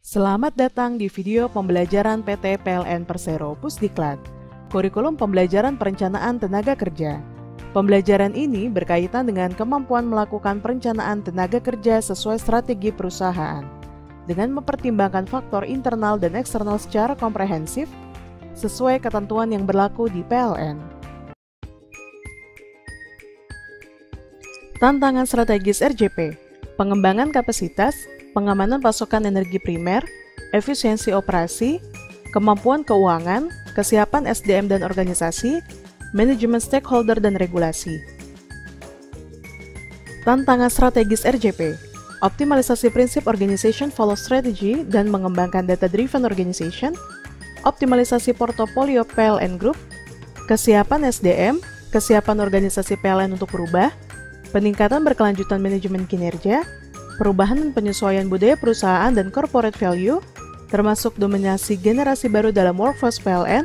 Selamat datang di video pembelajaran PT PLN Persero Pusdiklat, Kurikulum Pembelajaran Perencanaan Tenaga Kerja. Pembelajaran ini berkaitan dengan kemampuan melakukan perencanaan tenaga kerja sesuai strategi perusahaan, dengan mempertimbangkan faktor internal dan eksternal secara komprehensif, sesuai ketentuan yang berlaku di PLN. Tantangan strategis RJP, pengembangan kapasitas, pengamanan pasokan energi primer, efisiensi operasi, kemampuan keuangan, kesiapan SDM dan organisasi, manajemen stakeholder dan regulasi. Tantangan strategis RJP, optimalisasi prinsip Organization Follow Strategy dan mengembangkan data-driven organization, optimalisasi portofolio PLN Group, kesiapan SDM, kesiapan organisasi PLN untuk berubah, peningkatan berkelanjutan manajemen kinerja, perubahan dan penyesuaian budaya perusahaan dan corporate value, termasuk dominasi generasi baru dalam workforce PLN,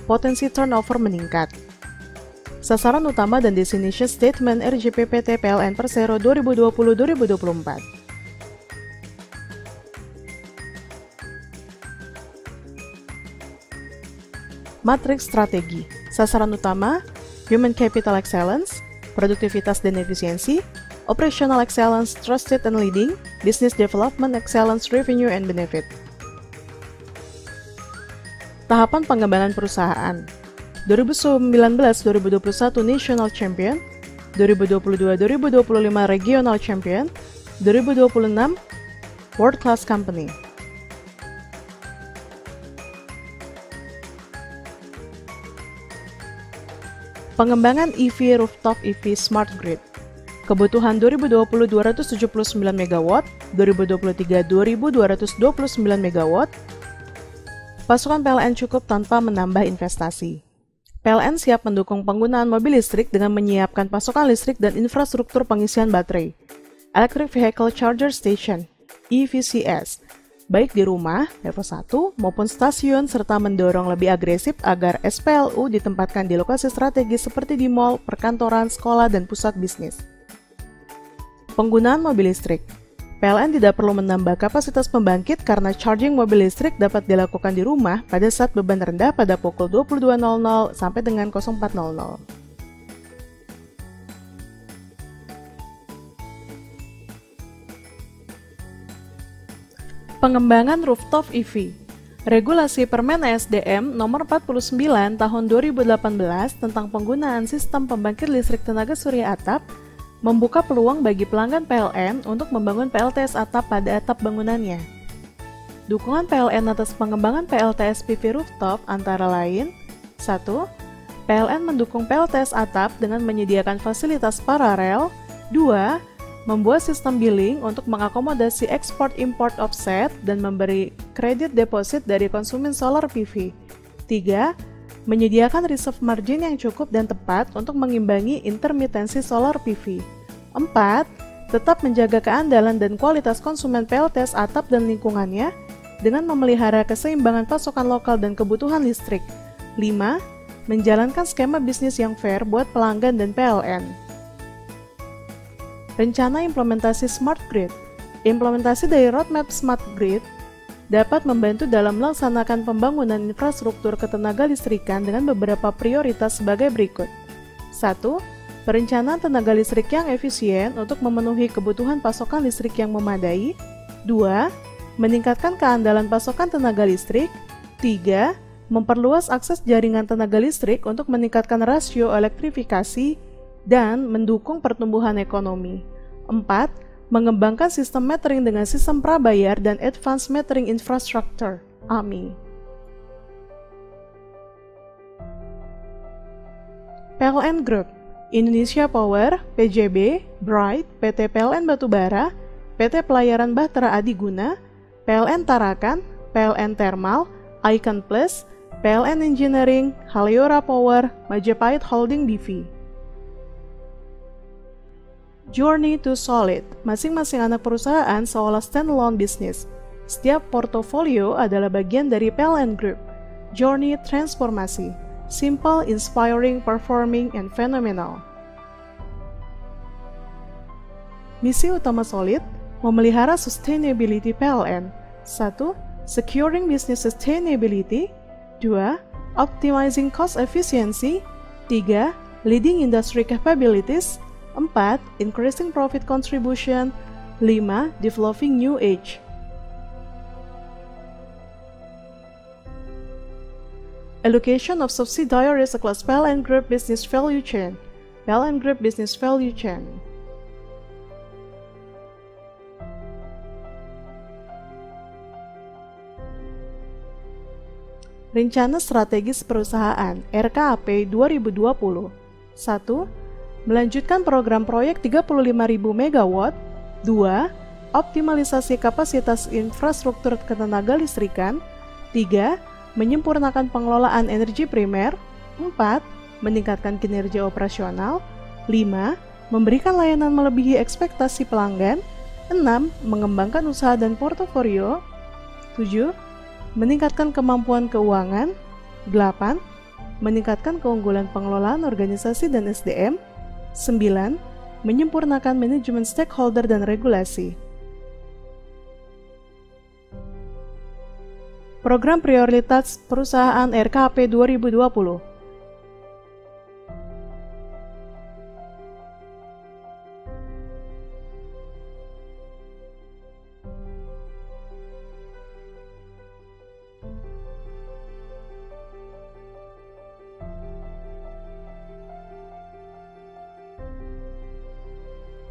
potensi turnover meningkat. Sasaran utama dan destination statement RJP PT PLN Persero 2020-2024. Matriks strategi. Sasaran utama, Human Capital Excellence, produktivitas dan efisiensi, Operational Excellence, Trusted and Leading, Business Development Excellence, Revenue and Benefit. Tahapan pengembangan perusahaan 2019-2021 National Champion, 2022-2025 Regional Champion, 2026 World Class Company. Pengembangan EV Rooftop EV Smart Grid. Kebutuhan 2020 279 MW, 2023 2229 MW. Pasokan PLN cukup tanpa menambah investasi. PLN siap mendukung penggunaan mobil listrik dengan menyiapkan pasokan listrik dan infrastruktur pengisian baterai. Electric Vehicle Charger Station, EVCS, baik di rumah, level 1, maupun stasiun, serta mendorong lebih agresif agar SPLU ditempatkan di lokasi strategis seperti di mal, perkantoran, sekolah, dan pusat bisnis. Penggunaan mobil listrik. PLN tidak perlu menambah kapasitas pembangkit karena charging mobil listrik dapat dilakukan di rumah pada saat beban rendah pada pukul 22.00 sampai dengan 04.00. Pengembangan rooftop EV. Regulasi Permen ESDM Nomor 49 Tahun 2018 tentang penggunaan sistem pembangkit listrik tenaga surya atap membuka peluang bagi pelanggan PLN untuk membangun PLTS atap pada atap bangunannya. Dukungan PLN atas pengembangan PLTS PV rooftop antara lain: 1. PLN mendukung PLTS atap dengan menyediakan fasilitas paralel. 2. Membuat sistem billing untuk mengakomodasi ekspor-import offset dan memberi kredit deposit dari konsumen solar PV. 3. Menyediakan reserve margin yang cukup dan tepat untuk mengimbangi intermitensi solar PV. 4. Tetap menjaga keandalan dan kualitas konsumen PLTS atap dan lingkungannya dengan memelihara keseimbangan pasokan lokal dan kebutuhan listrik. 5. Menjalankan skema bisnis yang fair buat pelanggan dan PLN. Rencana implementasi Smart Grid. Implementasi dari Roadmap Smart Grid dapat membantu dalam melaksanakan pembangunan infrastruktur ketenaga listrikan dengan beberapa prioritas sebagai berikut. 1. Perencanaan tenaga listrik yang efisien untuk memenuhi kebutuhan pasokan listrik yang memadai. 2. Meningkatkan keandalan pasokan tenaga listrik. 3. Memperluas akses jaringan tenaga listrik untuk meningkatkan rasio elektrifikasi dan mendukung pertumbuhan ekonomi. 4. Mengembangkan sistem metering dengan sistem prabayar dan Advanced Metering Infrastructure, AMI. PLN Group, Indonesia Power, PJB, Bright, PT PLN Batubara, PT Pelayaran Bahtera Adiguna, PLN Tarakan, PLN Thermal, Icon Plus, PLN Engineering, Haleora Power, Majapahit Holding BV. Journey to Solid, masing-masing anak perusahaan seolah standalone bisnis. Setiap portofolio adalah bagian dari PLN Group. Journey transformasi, simple, inspiring, performing, and phenomenal. Misi utama Solid, memelihara sustainability PLN, 1. Securing business sustainability. 2. Optimizing cost efficiency. 3. Leading industry capabilities. 4. Increasing profit contribution. 5. Developing new age. Allocation of subsidiaries across PLN Group business value chain. PLN Group business value chain. Rencana Strategis Perusahaan RKAP 2020. 1. Melanjutkan program proyek 35.000 MW. 2. Optimalisasi kapasitas infrastruktur ketenagalistrikan. 3. Menyempurnakan pengelolaan energi primer. 4. Meningkatkan kinerja operasional. 5. Memberikan layanan melebihi ekspektasi pelanggan. 6. Mengembangkan usaha dan portofolio. 7. Meningkatkan kemampuan keuangan. 8. Meningkatkan keunggulan pengelolaan organisasi dan SDM. 9. Menyempurnakan manajemen stakeholder dan regulasi. Program Prioritas Perusahaan RKAP 2020.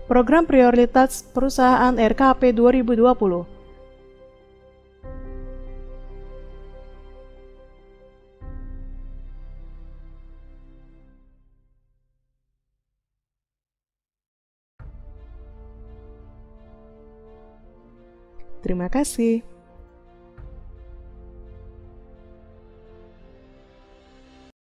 Program Prioritas Perusahaan RKAP 2020. Terima kasih.